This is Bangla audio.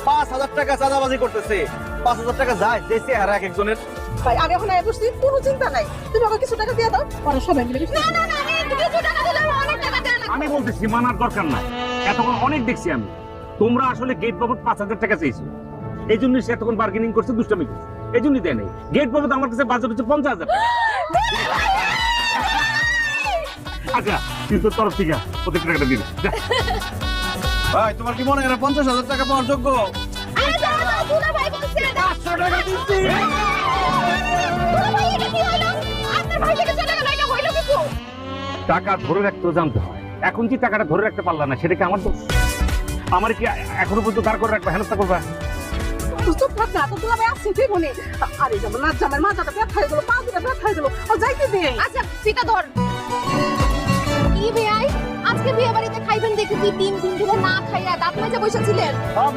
5,000 টাকা চাঁদাবাজি করতেছে। 5,000 টাকা যায় দেশে আর এক একজনের। ভাই আমি এখন আয় বসছি, কোনো চিন্তা নাই, তুমি আমাকে কিছু টাকা দিয়ে দাও, ওরা সবাই মিলে না না না, আমি কিছু টাকা দিলে অনেক টাকা দেন। আমি বলতেছি মানার দরকার নাই, এতক্ষণ অনেক দেখছি আমি। তোমরা আসলে গেট বাবদ 5,000 টাকা চাইছো, এই জন্য সে এতক্ষণ বার্গেনিং করছে, দুষ্টামি করছে, এই জন্যই দেয় নাই। গেট বাবদ আমার কাছে বাজেট হচ্ছে 50,000 টাকা। আচ্ছা তুই তোর তরফ থেকে ওদের টাকাটা দিবি। ভাই তোমার কি মনে হয় এরা 50,000 টাকা পাওয়ার যোগ্য? আরে দাও দাও, দুলা ভাই বলছে 500 টাকা দিচ্ছি। দুলা ভাই এটা কি হলো? আপনার ভাই থেকে চলে গেল, এটা হইলো কিছু? টাকা ধরে রাখতেও জানতে হয়, এখন যে টাকাটা ধরে রাখতে পারলা না সেটা কি আমার দোষ? আমার কি এখনো পর্যন্ত দাঁড় করে রাখবা, হেনস্থা করবা? চুপ থাক না, তো দুলা ভাই আসছে ঠিক মনে। আরে যেমন না জামের মাথাটা ব্যথা হয়ে গেল, পা দুটা ব্যথা হয়ে গেল, ও যাইতে দে। আচ্ছা সেটা ধর। কি ভাই, আজকে বিয়ে বাড়িতে খাইবেন দেখে তুই 3 দিন ধরে না খাইয়া দাঁত মেজে বসেছিলেন? আমি